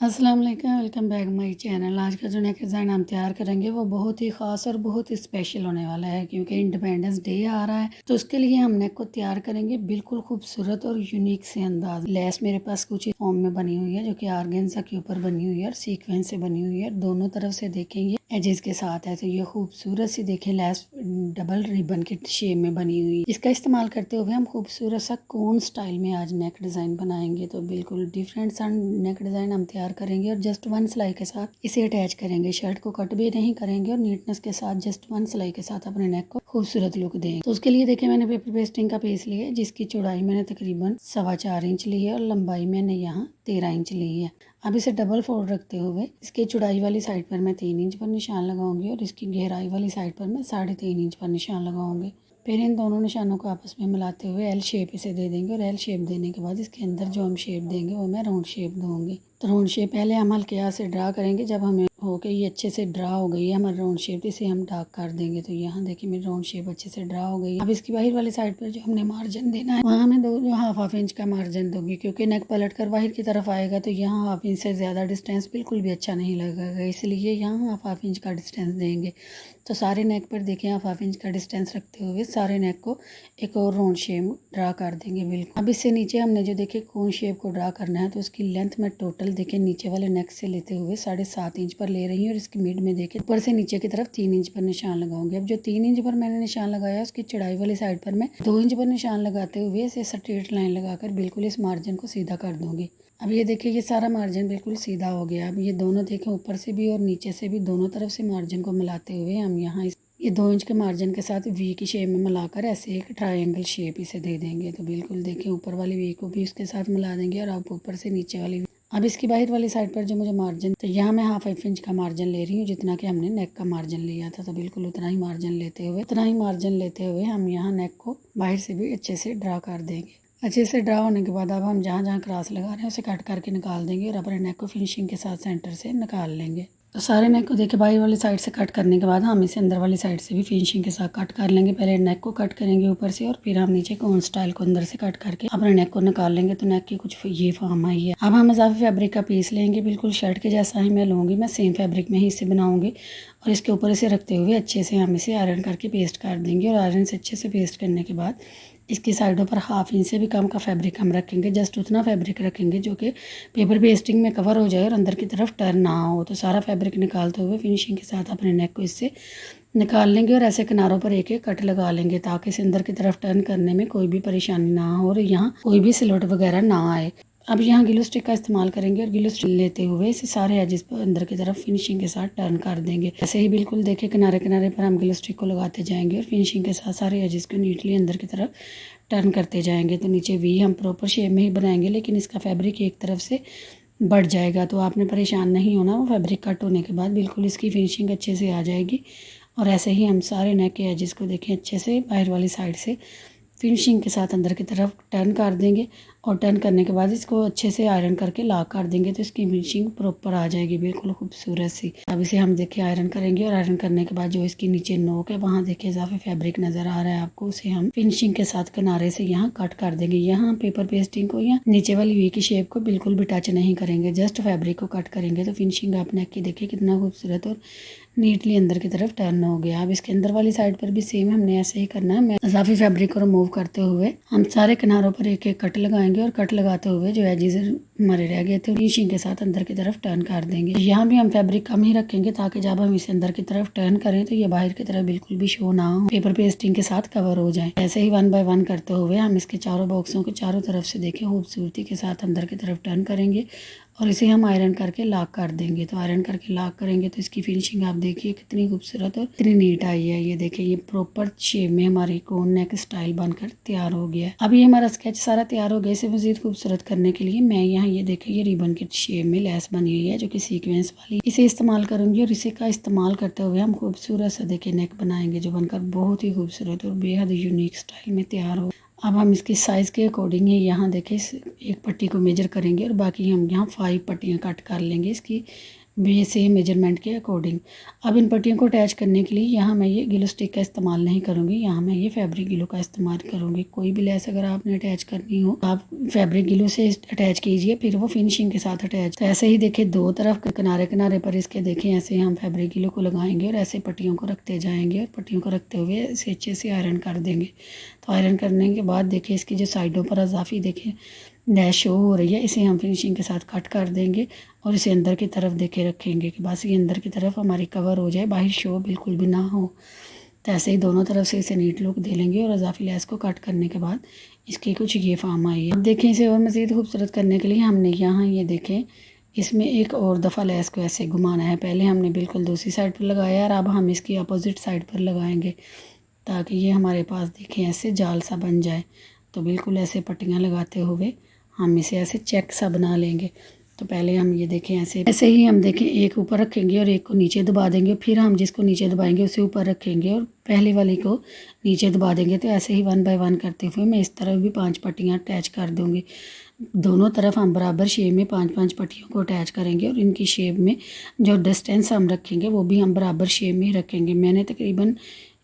अस्सलाम वालेकुम, welcome back my channel. आज का जो नेक डिज़ाइन हम तैयार करेंगे वो बहुत ही ख़ास और बहुत ही स्पेशल होने वाला है, क्योंकि इंडिपेंडेंस डे आ रहा है। तो उसके लिए हम नेक को तैयार करेंगे बिल्कुल खूबसूरत और यूनिक से अंदाज। लेस मेरे पास कुछ इस फॉर्म में बनी हुई है, जो कि आर्गेन्जा के ऊपर बनी हुई है और सीक्वेंस से बनी हुई है। दोनों तरफ से देखेंगे एजेस के साथ है, तो ये खूबसूरत सी देखें लेस डबल रिबन की शेप में बनी हुई है। इसका इस्तेमाल करते हुए हम खूबसूरत सा कोन स्टाइल में आज नेक डिज़ाइन बनाएंगे। तो बिल्कुल डिफरेंट सा नेक डिज़ाइन हम तैयार करेंगे और जस्ट वन सिलाई के साथ इसे अटैच करेंगे। शर्ट को कट भी नहीं करेंगे और नीटनेस के साथ जस्ट वन सिलाई के साथ अपने नेक को खूबसूरत लुक देंगे। तो उसके लिए देखिए मैंने पेपर पेस्टिंग का पीस लिया है, जिसकी चौड़ाई मैंने तकरीबन 4.25 इंच ली है और लंबाई मैंने यहाँ 13 इंच ली है। अब इसे डबल फोल्ड रखते हुए इसके चौड़ाई वाली साइड पर मैं 3 इंच पर निशान लगाऊंगी और इसकी गहराई वाली साइड पर मैं 3.5 इंच पर निशान लगाऊंगी। फिर इन दोनों निशानों को आपस में मिलाते हुए एल शेप इसे दे देंगे और एल शेप देने के बाद इसके अंदर जो हम शेप देंगे वो मैं राउंड शेप दूंगी। तो राउंड शेप पहले हम हल्के हाथ से ड्रा करेंगे। जब हमें हो के ये अच्छे से ड्रा हो गई है हमारी राउंड शेप, इसे हम डार्क कर देंगे। तो यहाँ देखिए मेरी राउंड शेप अच्छे से ड्रा हो गई है। अब इसकी बाहर वाली साइड पर जो हमने मार्जिन देना है वहाँ मैं दो हाफ इंच का मार्जिन दूंगी, क्योंकि नेक पलट कर बाहर की तरफ आएगा तो यहाँ हाफ इंच से ज़्यादा डिस्टेंस बिल्कुल भी अच्छा नहीं लगेगा, इसलिए यहाँ हाफ इंच का डिस्टेंस देंगे। तो सारे नेक पर देखिए हाफ इंच का डिस्टेंस रखते हुए सारे नेक को एक और राउंड शेप ड्रा कर देंगे बिल्कुल। अब इससे नीचे हमने जो देखिए कोन शेप को ड्रा करना है, तो उसकी लेंथ में टोटल देखिए नीचे वाले नेक से लेते हुए 7.5 इंच पर ले रही हूँ और इसकी मिड में देखिए ऊपर से नीचे की तरफ 3 इंच पर निशान लगाऊंगी। अब जो 3 इंच पर मैंने निशान लगाया उसकी चढ़ाई वाली साइड पर मैं 2 इंच पर निशान लगाते हुए इसे स्ट्रेट लाइन लगाकर बिल्कुल इस मार्जिन को सीधा कर दूंगी। अब ये देखिए ये सारा मार्जिन बिल्कुल सीधा हो गया। अब ये दोनों देखें ऊपर से भी और नीचे से भी दोनों तरफ से मार्जिन को मिलाते हुए हम यहाँ ये 2 इंच के मार्जिन के साथ वी की शेप में मिलाकर ऐसे एक ट्रायंगल शेप इसे दे देंगे। तो बिल्कुल देखिए ऊपर वाली वी को भी उसके साथ मिला देंगे और आप ऊपर से नीचे वाली वी। अब इसकी बाहर वाली साइड पर जो मुझे मार्जिन, तो यहाँ मैं हाफ इंच का मार्जिन ले रही हूँ, जितना कि हमने नेक का मार्जिन लिया था। तो बिल्कुल उतना ही मार्जिन लेते हुए हम यहाँ नेक को बाहर से भी अच्छे से ड्रा कर देंगे। अच्छे से ड्रा होने के बाद अब हम जहाँ जहाँ क्रॉस लगा रहे हैं उसे कट करके निकाल देंगे और अपने नेक को फिनिशिंग के साथ सेंटर से निकाल लेंगे। तो सारे नेक को देखिए बाहर वाली साइड से कट करने के बाद हम इसे अंदर वाली साइड से भी फिनिशिंग के साथ कट कर लेंगे। पहले नेक को कट करेंगे ऊपर से और फिर हम नीचे कोन स्टाइल को अंदर से कट करके अपने नेक को निकाल लेंगे। तो नेक की कुछ ये फॉर्म आई है। अब हम इजाफी फैब्रिक का पीस लेंगे, बिल्कुल शर्ट के जैसा ही मैं लूँगी। मैं सेम फैब्रिक में ही इसे बनाऊँगी और इसके ऊपर इसे रखते हुए अच्छे से हम इसे आयरन करके पेस्ट कर देंगे। और आयरन से अच्छे से पेस्ट करने के बाद इसकी साइडों पर हाफ इंच से भी कम का फैब्रिक हम रखेंगे। जस्ट उतना फैब्रिक रखेंगे जो कि पेपर पेस्टिंग में कवर हो जाए और अंदर की तरफ टर्न ना हो। तो सारा फैब्रिक निकालते हुए फिनिशिंग के साथ अपने नेक को इससे निकाल लेंगे और ऐसे किनारों पर एक एक कट लगा लेंगे, ताकि इसे अंदर की तरफ टर्न करने में कोई भी परेशानी ना हो और यहाँ कोई भी सिलोट वगैरह ना आए। अब यहाँ ग्लू स्टिक का इस्तेमाल करेंगे और ग्लू स्टिक लेते हुए इसे सारे एजेस पर अंदर की तरफ फिनिशिंग के साथ टर्न कर देंगे। ऐसे ही बिल्कुल देखिए किनारे किनारे पर हम ग्लू स्टिक को लगाते जाएंगे और फिनिशिंग के साथ सारे एजेस को नीटली अंदर की तरफ टर्न करते जाएंगे। तो नीचे वी हम प्रॉपर शेप में ही बनाएंगे, लेकिन इसका फैब्रिक एक तरफ से बढ़ जाएगा, तो आपने परेशान नहीं होना। वो फैब्रिक कट होने के बाद बिल्कुल इसकी फिनिशिंग अच्छे से आ जाएगी। और ऐसे ही हम सारे नेक के एजेस को देखें अच्छे से बाहर वाली साइड से फिनिशिंग के साथ अंदर की तरफ टर्न कर देंगे और टर्न करने के बाद इसको अच्छे से आयरन करके लॉक कर देंगे। तो इसकी फिनिशिंग प्रॉपर आ जाएगी बिल्कुल खूबसूरत सी। अब इसे हम देखिए आयरन करेंगे और आयरन करने के बाद जो इसकी नीचे नोक है वहाँ देखिए इजाफी फैब्रिक नजर आ रहा है आपको, उसे हम फिनिशिंग के साथ किनारे से यहाँ कट कर देंगे। यहाँ पेपर पेस्टिंग को या नीचे वाली वी की शेप को बिल्कुल भी टच नहीं करेंगे, जस्ट फैब्रिक को कट करेंगे। तो फिनिशिंग आप नेक की देखिए कितना खूबसूरत और नीटली अंदर की तरफ टर्न हो गया। अब इसके अंदर वाली साइड पर भी सेम हमने ऐसे ही करना है। इजाफी फैब्रिक को रिमूव करते हुए हम सारे किनारों पर एक एक कट लगाएंगे और कट लगाते हुए जो एजेस हमारे रह गए थे फिनिशिंग के साथ अंदर की तरफ टर्न कर देंगे। यहाँ भी हम फैब्रिक कम ही रखेंगे, ताकि जब हम इसे अंदर की तरफ टर्न करें तो ये बाहर की तरफ बिल्कुल भी शो ना हो, पेपर पेस्टिंग के साथ कवर हो जाए। ऐसे ही 1 बाय 1 करते हुए हम इसके चारों बॉक्सों को चारों तरफ से देखें खूबसूरती के साथ अंदर की तरफ टर्न करेंगे और इसे हम आयरन करके लॉक कर देंगे। तो आयरन करके लॉक करेंगे तो इसकी फिनिशिंग आप देखिए कितनी खूबसूरत और कितनी नीट आई है। ये देखिए ये प्रॉपर शेप में हमारी कोन नेक स्टाइल बनकर तैयार हो गया है। अब ये हमारा स्केच सारा तैयार हो गया। इसे मजीद खूबसूरत करने के लिए मैं यहाँ ये देखिए ये रिबन की शेप में लेस बनी हुई है जो कि सीक्वेंस वाली, इसे इस्तेमाल करूंगी और इसे का इस्तेमाल करते हुए हम खूबसूरत सा देखिए नेक बनाएंगे, जो बनकर बहुत ही खूबसूरत और बेहद यूनिक स्टाइल में तैयार हो। अब हम इसकी साइज़ के अकॉर्डिंग ही यहाँ देखें एक पट्टी को मेजर करेंगे और बाकी हम यहाँ 5 पट्टियाँ कट कर लेंगे इसकी ये सेम मेजरमेंट के अकॉर्डिंग। अब इन पट्टियों को अटैच करने के लिए यहाँ मैं ये ग्लू स्टिक का इस्तेमाल नहीं करूँगी, यहाँ मैं ये फैब्रिक ग्लू का इस्तेमाल करूँगी। कोई भी लेस अगर आपने अटैच करनी हो आप फैब्रिक ग्लू से अटैच कीजिए, फिर वो फिनिशिंग के साथ अटैच। तो ऐसे ही देखिए दो तरफ किनारे किनारे पर इसके देखें ऐसे हम फैब्रिक ग्लू को लगाएंगे और ऐसे पट्टियों को रखते जाएंगे और पट्टियों को रखते हुए इसे अच्छे से आयरन कर देंगे। तो आयरन करने के बाद देखिए इसकी जो साइडों पर अजाफी देखें डैश शो हो रही है, इसे हम फिनिशिंग के साथ कट कर देंगे और इसे अंदर की तरफ देखे रखेंगे कि बस ये अंदर की तरफ हमारी कवर हो जाए, बाहर शो बिल्कुल भी ना हो। तो ऐसे ही दोनों तरफ से इसे नीट लुक दे लेंगे और अजाफी लेस को कट करने के बाद इसकी कुछ ये फॉर्म आई है। अब देखें इसे और मज़ीद खूबसूरत करने के लिए हमने यहाँ ये देखें इसमें एक और दफ़ा लेस को ऐसे घुमाना है। पहले हमने बिल्कुल दूसरी साइड पर लगाया और अब हम इसकी अपोजिट साइड पर लगाएंगे ताकि ये हमारे पास देखें ऐसे जाल सा बन जाए। तो बिल्कुल ऐसे पट्टियाँ लगाते हुए हम इसे ऐसे चेक सा बना लेंगे। तो पहले हम ये देखें ऐसे ही हम देखें एक ऊपर रखेंगे और एक को नीचे दबा देंगे, फिर हम जिसको नीचे दबाएंगे उसे ऊपर रखेंगे और पहले वाली को नीचे दबा देंगे। तो ऐसे ही 1 बाय 1 करते हुए मैं इस तरफ भी 5 पट्टियाँ अटैच कर दूँगी। दोनों तरफ हम बराबर शेप में 5-5 पट्टियों को अटैच करेंगे और इनकी शेप में जो डिस्टेंस हम रखेंगे वो भी हम बराबर शेप में ही रखेंगे। मैंने तकरीबन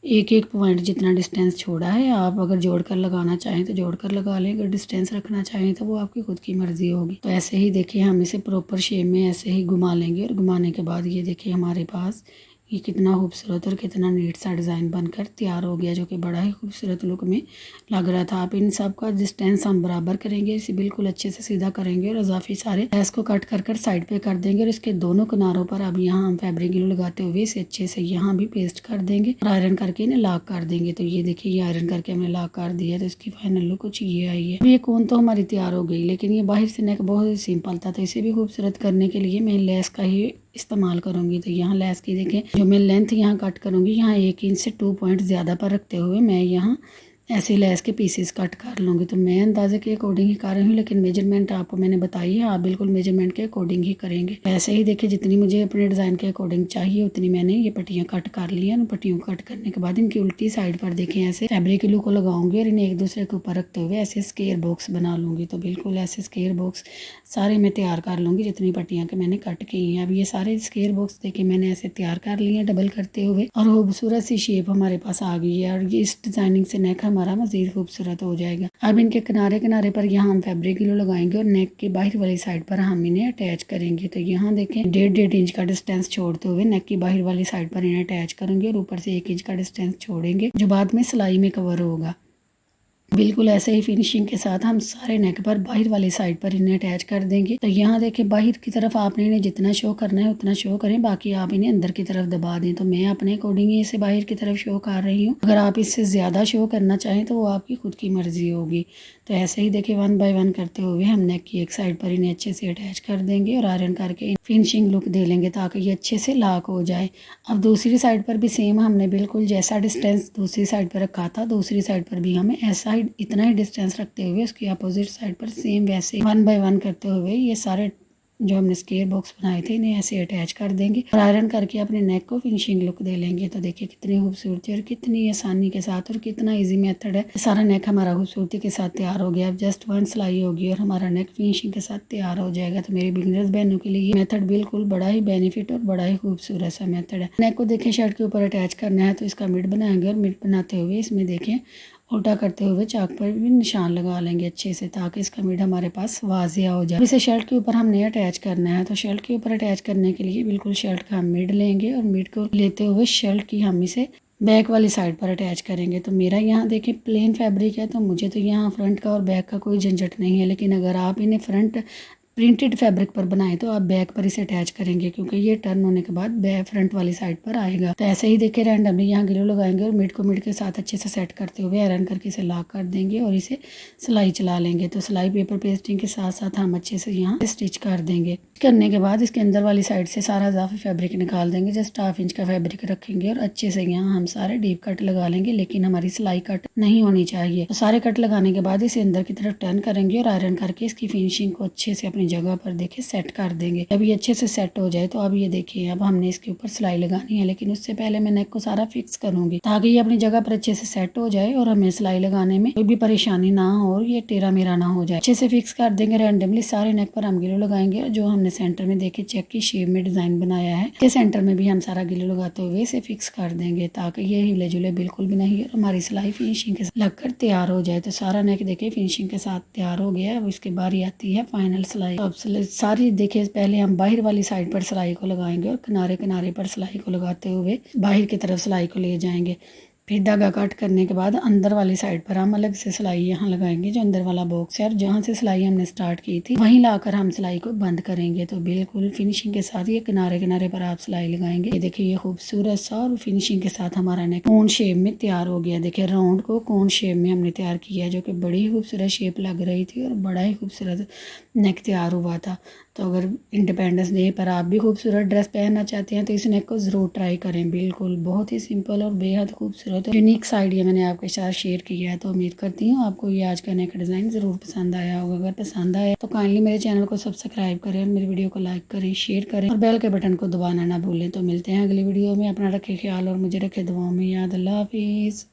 एक पॉइंट जितना डिस्टेंस छोड़ा है, आप अगर जोड़कर लगाना चाहें तो जोड़कर लगा लें, अगर डिस्टेंस रखना चाहें तो वो आपकी खुद की मर्ज़ी होगी। तो ऐसे ही देखिए हम इसे प्रॉपर शेप में ऐसे ही घुमा लेंगे और घुमाने के बाद ये देखिए हमारे पास ये कितना खूबसूरत और कितना नीट सा डिज़ाइन बनकर तैयार हो गया, जो कि बड़ा ही खूबसूरत लुक में लग रहा था। आप इन सब का डिस्टेंस हम बराबर करेंगे, इसे बिल्कुल अच्छे से सीधा करेंगे और इजाफी सारे लेस को कट कर साइड पे कर देंगे और इसके दोनों किनारों पर अब यहाँ हम फैब्रिक ग्लू लगाते हुए इसे अच्छे से यहाँ भी पेस्ट कर देंगे और आयरन करके इन्हें लॉक कर देंगे। तो ये देखिए ये आयरन करके हमने लॉक कर दिया, तो इसकी फाइनल लुक कुछ ये आई है। ये कोन तो हमारी तैयार हो गई, लेकिन ये बाहर से नेक बहुत ही सिंपल था, तो इसे भी खूबसूरत करने के लिए मैं लेस का ही इस्तेमाल करूँगी। तो यहाँ लेस की देखें जो मैं लेंथ यहाँ कट करूँगी, यहाँ 1 इंच से 2 पॉइंट ज़्यादा पर रखते हुए मैं यहाँ ऐसे लेस के पीसेस कट कर लूँगी। तो मैं अंदाजे के अकॉर्डिंग ही कर रही हूँ, लेकिन मेजरमेंट आपको मैंने बताई है, आप बिल्कुल मेजरमेंट के अकॉर्डिंग ही करेंगे। ऐसे ही देखिए जितनी मुझे अपने डिज़ाइन के अकॉर्डिंग चाहिए उतनी मैंने ये पट्टियाँ कट कर ली हैं। पट्टियों को कट करने के बाद इनकी उल्टी साइड पर देखें ऐसे फैब्रिक ग्लू को लगाऊंगी और इन्हें एक दूसरे के ऊपर रखते हुए ऐसे स्क्वायर बॉक्स बना लूँगी। तो बिल्कुल ऐसे स्क्वायर बॉक्स सारे मैं तैयार कर लूँगी जितनी पट्टियाँ के मैंने कट की हैं। अब ये सारे स्क्वायर बॉक्स देखिए मैंने ऐसे तैयार कर लिए हैं डबल करते हुए और खूबसूरत सी शेप हमारे पास आ गई है और ये इस डिज़ाइनिंग से नेक हमारा मज़ीद खूबसूरत हो जाएगा। अब इनके किनारे किनारे पर यहाँ हम फैब्रिक ग्लू लगाएंगे और नेक के बाहर वाली साइड पर हम इन्हें अटैच करेंगे। तो यहाँ देखें 1.5 इंच का डिस्टेंस छोड़ते हुए नेक की बाहर वाली साइड पर इन्हें अटैच करेंगे और ऊपर से 1 इंच का डिस्टेंस छोड़ेंगे जो बाद में सिलाई में कवर होगा। बिल्कुल ऐसे ही फिनिशिंग के साथ हम सारे नेक पर बाहर वाली साइड पर इन्हें अटैच कर देंगे। तो यहाँ देखें बाहर की तरफ आपने इन्हें जितना शो करना है उतना शो करें, बाकी आप इन्हें अंदर की तरफ दबा दें। तो मैं अपने अकॉर्डिंग इसे बाहर की तरफ शो कर रही हूँ, अगर आप इससे ज़्यादा शो करना चाहें तो वो आपकी खुद की मर्ज़ी होगी। तो ऐसे ही देखिए 1 बाय 1 करते हुए हम नेक की एक साइड पर इन्हें अच्छे से अटैच कर देंगे और आयरन करके फिनिशिंग लुक दे लेंगे ताकि ये अच्छे से लॉक हो जाए। अब दूसरी साइड पर भी सेम हमने बिल्कुल जैसा डिस्टेंस दूसरी साइड पर रखा था दूसरी साइड पर भी हमें ऐसा ही इतना ही डिस्टेंस रखते हुए उसकी अपोजिट साइड पर सेम वैसे 1 बाय 1 करते हुए ये सारे जो हमने स्क्वायर बॉक्स बनाए थे इन्हें ऐसे अटैच कर देंगे और आयरन करके अपने नेक को फिनिशिंग लुक दे लेंगे। तो देखिए कितनी खूबसूरती और कितनी आसानी के साथ और कितना इजी मेथड है। सारा नेक हमारा खूबसूरती के साथ तैयार हो गया। अब जस्ट 1 सिलाई होगी और हमारा नेक फिनिशिंग के साथ तैयार हो जाएगा। तो मेरे बिगिनर्स बहनों के लिए मेथड बिल्कुल बड़ा ही बेनिफिट और बड़ा ही खूबसूरत सा मेथड है। नेक को देखें शर्ट के ऊपर अटैच करना है तो इसका मिड बनाएंगे और मिड बनाते हुए इसमें देखें उल्टा करते हुए चाक पर भी निशान लगा लेंगे अच्छे से ताकि इसका मिड हमारे पास वाजिया हो जाए। इसे शर्ट के ऊपर हमने अटैच करना है। तो शर्ट के ऊपर अटैच करने के लिए बिल्कुल शर्ट का हम मिड लेंगे और मिड को लेते हुए शर्ट की हम इसे बैक वाली साइड पर अटैच करेंगे। तो मेरा यहाँ देखिए प्लेन फैब्रिक है तो मुझे तो यहाँ फ्रंट का और बैक का कोई झंझट नहीं है, लेकिन अगर आप इन्हें फ्रंट प्रिंटेड फैब्रिक पर बनाए तो आप बैक पर इसे अटैच करेंगे क्योंकि ये टर्न होने के बाद बैक फ्रंट वाली साइड पर आएगा। तो ऐसे ही देखिए रैंडमली यहाँ ग्लू लगाएंगे और मिड को मिड के साथ अच्छे से सेट करते हुए आयरन करके इसे लॉक कर देंगे और इसे सिलाई चला लेंगे। तो सिलाई पेपर पेस्टिंग के साथ साथ हम अच्छे से यहाँ स्टिच कर देंगे। करने के बाद इसके अंदर वाली साइड से सारा इजाफी फैब्रिक निकाल देंगे। जस्ट 1/2 इंच का फैब्रिक रखेंगे और अच्छे से यहाँ हम सारे डीप कट लगा लेंगे, लेकिन हमारी सिलाई कट नहीं होनी चाहिए। तो सारे कट लगाने के बाद इसे अंदर की तरफ टर्न करेंगे और आयरन करके इसकी फिनिशिंग को अच्छे से अपनी जगह पर देखिए सेट कर देंगे। जब ये अच्छे से सेट हो जाए तो अब ये देखिए अब हमने इसके ऊपर सिलाई लगानी है, लेकिन उससे पहले मैं नेक को सारा फिक्स करूंगी ताकि ये अपनी जगह पर अच्छे से सेट हो जाए और हमें सिलाई लगाने में कोई भी परेशानी ना हो और ये टेढ़ा मेढ़ा ना हो जाए। अच्छे से फिक्स कर देंगे। रैंडमली सारे नेक पर हम ग्लू लगाएंगे और जो हमने हमने सेंटर में देखिए चेक की शेप में डिज़ाइन बनाया है। के सेंटर में भी हम सारा गिल्लू लगाते हुए इसे फिक्स कर देंगे ताकि ये हिले जुले बिल्कुल भी नहीं और हमारी सिलाई फिनिशिंग के साथ लगकर तैयार हो जाए। तो सारा नेक देखिए फिनिशिंग के साथ तैयार हो गया है। अब इसके बारी आती है फाइनल सिलाई। तो अब सारी देखिए पहले हम बाहर वाली साइड पर सिलाई को लगाएंगे और किनारे किनारे पर सिलाई को लगाते हुए बाहर की तरफ सिलाई को ले जाएंगे। फिर धागा कट करने के बाद अंदर वाली साइड पर हम अलग से सिलाई यहाँ लगाएंगे, जो अंदर वाला बॉक्स है, और जहाँ से सिलाई हमने स्टार्ट की थी वहीं लाकर हम सिलाई को बंद करेंगे। तो बिल्कुल फिनिशिंग के साथ ये किनारे किनारे पर आप सिलाई लगाएंगे। ये देखिए ये खूबसूरत सा और फिनिशिंग के साथ हमारा नेक कोन शेप में तैयार हो गया। देखिए राउंड को कोन शेप में हमने तैयार किया है, जो कि बड़ी ही खूबसूरत शेप लग रही थी और बड़ा ही खूबसूरत नेक तैयार हुआ था। तो अगर इंडिपेंडेंस डे पर आप भी खूबसूरत ड्रेस पहनना चाहते हैं तो इस नेक को ज़रूर ट्राई करें। बिल्कुल बहुत ही सिंपल और बेहद खूबसूरत यूनिक सा आइडिया मैंने आपके साथ शेयर किया है। तो उम्मीद करती हूँ आपको ये आज का नेक डिज़ाइन ज़रूर पसंद आया होगा। अगर पसंद आया तो काइंडली मेरे चैनल को सब्सक्राइब करें और मेरी वीडियो को लाइक करें, शेयर करें और बेल के बटन को दबाना ना भूलें। तो मिलते हैं अगली वीडियो में। अपना रखें ख्याल और मुझे रखें दुआओं में याद। अल्लाह हाफिज़।